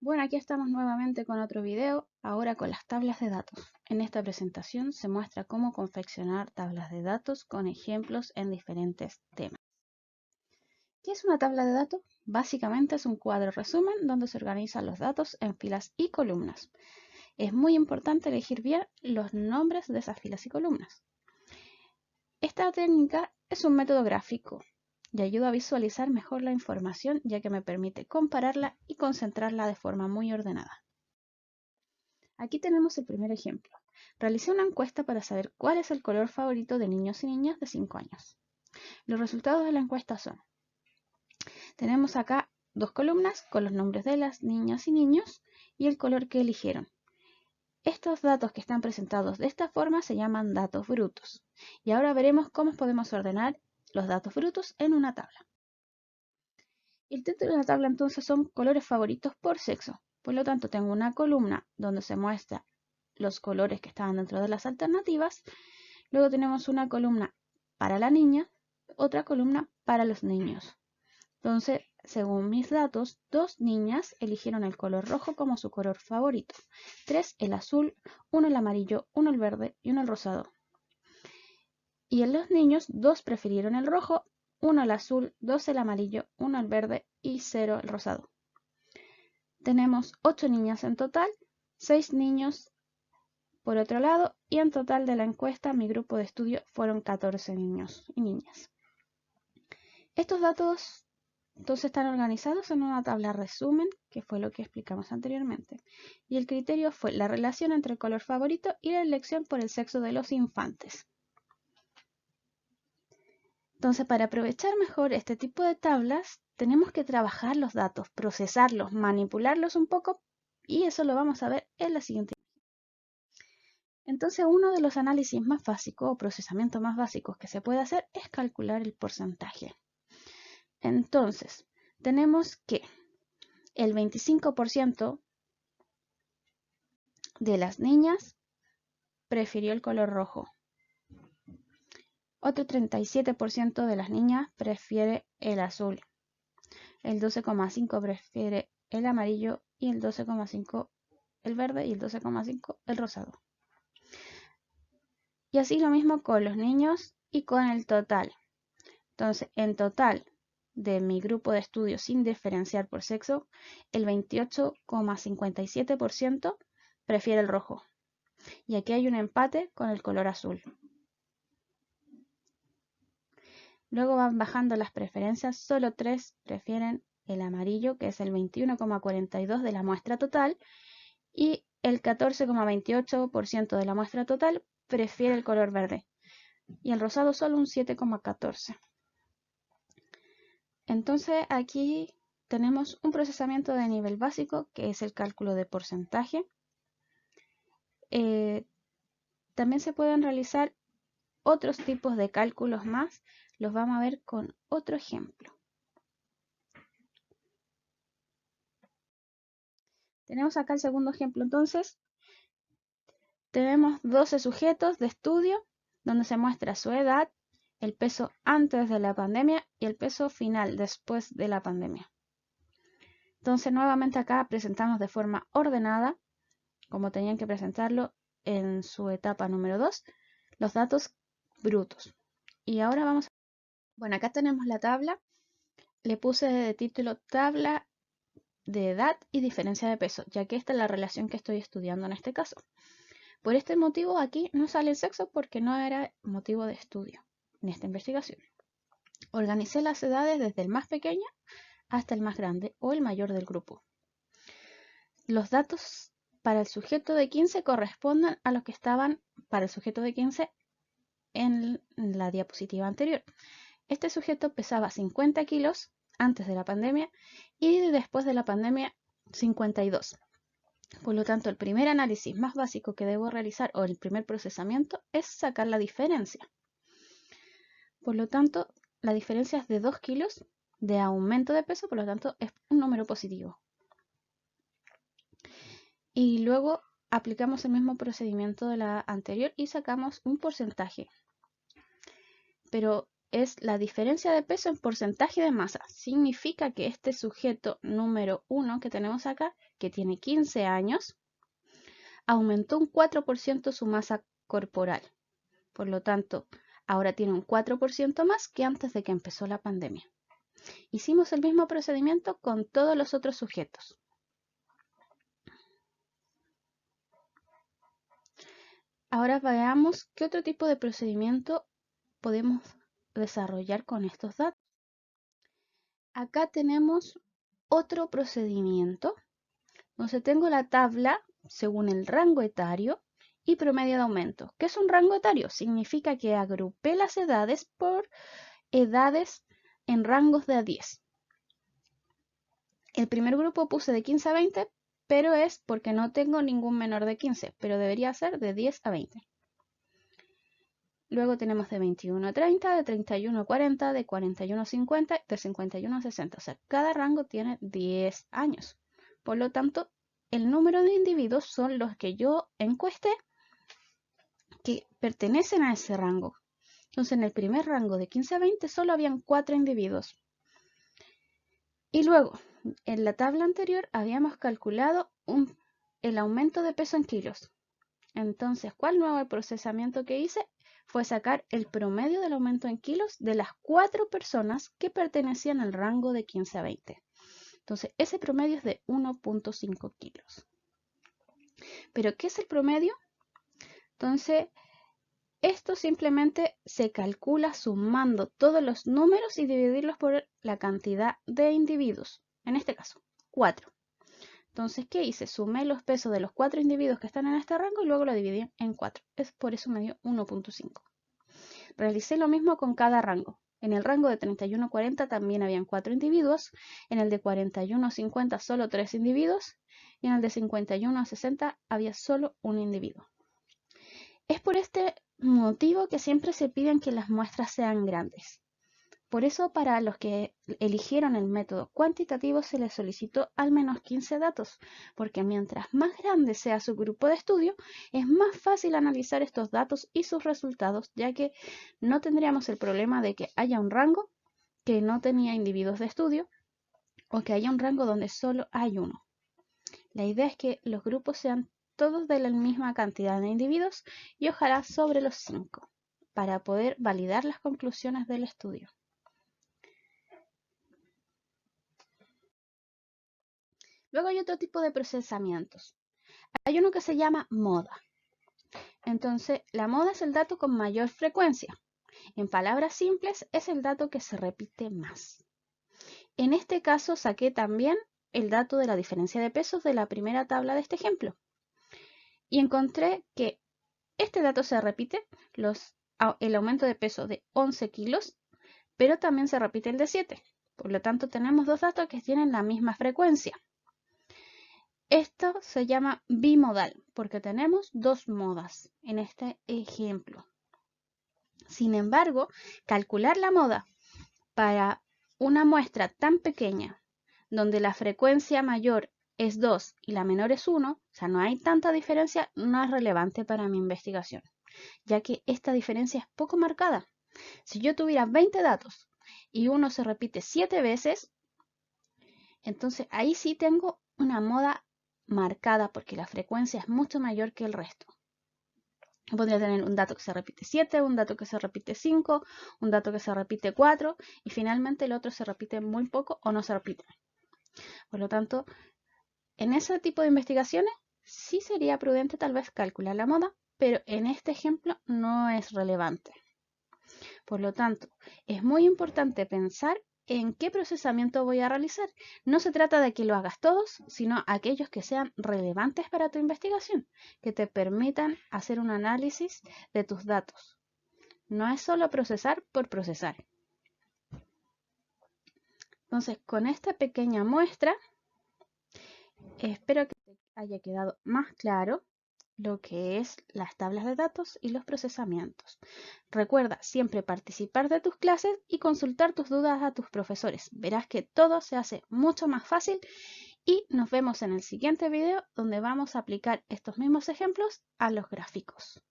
Bueno, aquí estamos nuevamente con otro video, ahora con las tablas de datos. En esta presentación se muestra cómo confeccionar tablas de datos con ejemplos en diferentes temas. ¿Qué es una tabla de datos? Básicamente es un cuadro resumen donde se organizan los datos en filas y columnas. Es muy importante elegir bien los nombres de esas filas y columnas. Esta técnica es un método gráfico y ayuda a visualizar mejor la información, ya que me permite compararla y concentrarla de forma muy ordenada. Aquí tenemos el primer ejemplo. Realicé una encuesta para saber cuál es el color favorito de niños y niñas de 5 años. Los resultados de la encuesta son: tenemos acá dos columnas con los nombres de las niñas y niños y el color que eligieron. Estos datos que están presentados de esta forma se llaman datos brutos. Y ahora veremos cómo podemos ordenar los datos brutos en una tabla. El título de la tabla entonces son colores favoritos por sexo. Por lo tanto, tengo una columna donde se muestra los colores que estaban dentro de las alternativas. Luego tenemos una columna para la niña, otra columna para los niños. Entonces, según mis datos, 2 niñas eligieron el color rojo como su color favorito, 3 el azul, 1 el amarillo, 1 el verde y 1 el rosado. Y en los niños, 2 prefirieron el rojo, 1 el azul, 2 el amarillo, 1 el verde y 0 el rosado. Tenemos 8 niñas en total, 6 niños por otro lado, y en total de la encuesta mi grupo de estudio fueron 14 niños y niñas. Estos datos entonces están organizados en una tabla resumen, que fue lo que explicamos anteriormente. Y el criterio fue la relación entre el color favorito y la elección por el sexo de los infantes. Entonces, para aprovechar mejor este tipo de tablas, tenemos que trabajar los datos, procesarlos, manipularlos un poco, y eso lo vamos a ver en la siguiente. Entonces, uno de los análisis más básicos o procesamientos más básicos que se puede hacer es calcular el porcentaje. Entonces, tenemos que el 25% de las niñas prefirió el color rojo. Otro 37% de las niñas prefiere el azul. El 12,5% prefiere el amarillo y el 12,5% el verde y el 12,5% el rosado. Y así lo mismo con los niños y con el total. Entonces, en total de mi grupo de estudio sin diferenciar por sexo, el 28,57% prefiere el rojo. Y aquí hay un empate con el color azul. Luego van bajando las preferencias, solo 3 prefieren el amarillo, que es el 21,42% de la muestra total, y el 14,28% de la muestra total prefiere el color verde, y el rosado solo un 7,14%. Entonces aquí tenemos un procesamiento de nivel básico, que es el cálculo de porcentaje. También se pueden realizar otros tipos de cálculos más, los vamos a ver con otro ejemplo. Tenemos acá el segundo ejemplo entonces. Tenemos 12 sujetos de estudio donde se muestra su edad, el peso antes de la pandemia y el peso final después de la pandemia. Entonces nuevamente acá presentamos de forma ordenada, como tenían que presentarlo en su etapa número 2, los datos brutos. Y ahora vamos a... Bueno, acá tenemos la tabla. Le puse de título tabla de edad y diferencia de peso, ya que esta es la relación que estoy estudiando en este caso. Por este motivo aquí no sale el sexo porque no era motivo de estudio en esta investigación. Organicé las edades desde el más pequeño hasta el más grande o el mayor del grupo. Los datos para el sujeto de 15 corresponden a los que estaban para el sujeto de 15 en la diapositiva anterior. Este sujeto pesaba 50 kilos antes de la pandemia y después de la pandemia 52. Por lo tanto, el primer análisis más básico que debo realizar o el primer procesamiento es sacar la diferencia. Por lo tanto, la diferencia es de 2 kilos de aumento de peso, por lo tanto es un número positivo. Y luego aplicamos el mismo procedimiento de la anterior y sacamos un porcentaje. Pero es la diferencia de peso en porcentaje de masa. Significa que este sujeto número 1 que tenemos acá, que tiene 15 años, aumentó un 4% su masa corporal. Por lo tanto, ahora tiene un 4% más que antes de que empezó la pandemia. Hicimos el mismo procedimiento con todos los otros sujetos. Ahora veamos qué otro tipo de procedimiento podemos desarrollar con estos datos. Acá tenemos otro procedimiento donde tengo la tabla según el rango etario y promedio de aumento. ¿Qué es un rango etario? Significa que agrupé las edades por edades en rangos de 10. El primer grupo puse de 15 a 20, pero es porque no tengo ningún menor de 15, pero debería ser de 10 a 20. Luego tenemos de 21 a 30, de 31 a 40, de 41 a 50, de 51 a 60. O sea, cada rango tiene 10 años. Por lo tanto, el número de individuos son los que yo encuesté que pertenecen a ese rango. Entonces, en el primer rango de 15 a 20 solo habían 4 individuos. Y luego, en la tabla anterior habíamos calculado el aumento de peso en kilos. Entonces, ¿cuál nuevo procesamiento que hice? Fue sacar el promedio del aumento en kilos de las 4 personas que pertenecían al rango de 15 a 20. Entonces, ese promedio es de 1.5 kilos. ¿Pero qué es el promedio? Entonces, esto simplemente se calcula sumando todos los números y dividirlos por la cantidad de individuos. En este caso, 4. Entonces, ¿qué hice? Sumé los pesos de los 4 individuos que están en este rango y luego lo dividí en 4. Por eso me dio 1.5. Realicé lo mismo con cada rango. En el rango de 31 a 40 también habían 4 individuos. En el de 41 a 50 solo 3 individuos. Y en el de 51 a 60 había solo un individuo. Es por este motivo que siempre se piden que las muestras sean grandes. Por eso, para los que eligieron el método cuantitativo se les solicitó al menos 15 datos, porque mientras más grande sea su grupo de estudio, es más fácil analizar estos datos y sus resultados, ya que no tendríamos el problema de que haya un rango que no tenía individuos de estudio o que haya un rango donde solo hay uno. La idea es que los grupos sean todos de la misma cantidad de individuos y ojalá sobre los 5, para poder validar las conclusiones del estudio. Luego hay otro tipo de procesamientos. Hay uno que se llama moda. Entonces, la moda es el dato con mayor frecuencia. En palabras simples, es el dato que se repite más. En este caso, saqué también el dato de la diferencia de pesos de la primera tabla de este ejemplo. Y encontré que este dato se repite, el aumento de peso de 11 kilos, pero también se repite el de 7. Por lo tanto, tenemos dos datos que tienen la misma frecuencia. Esto se llama bimodal porque tenemos dos modas en este ejemplo. Sin embargo, calcular la moda para una muestra tan pequeña, donde la frecuencia mayor es 2 y la menor es 1, o sea, no hay tanta diferencia, no es relevante para mi investigación, ya que esta diferencia es poco marcada. Si yo tuviera 20 datos y uno se repite 7 veces, entonces ahí sí tengo una moda marcada porque la frecuencia es mucho mayor que el resto. Podría tener un dato que se repite 7, un dato que se repite 5, un dato que se repite 4 y finalmente el otro se repite muy poco o no se repite. Por lo tanto, en ese tipo de investigaciones sí sería prudente tal vez calcular la moda, pero en este ejemplo no es relevante. Por lo tanto, es muy importante pensar en qué procesamiento voy a realizar. No se trata de que lo hagas todos, sino aquellos que sean relevantes para tu investigación, que te permitan hacer un análisis de tus datos. No es solo procesar por procesar. Entonces, con esta pequeña muestra, espero que te haya quedado más claro lo que es las tablas de datos y los procesamientos. Recuerda siempre participar de tus clases y consultar tus dudas a tus profesores. Verás que todo se hace mucho más fácil y nos vemos en el siguiente video donde vamos a aplicar estos mismos ejemplos a los gráficos.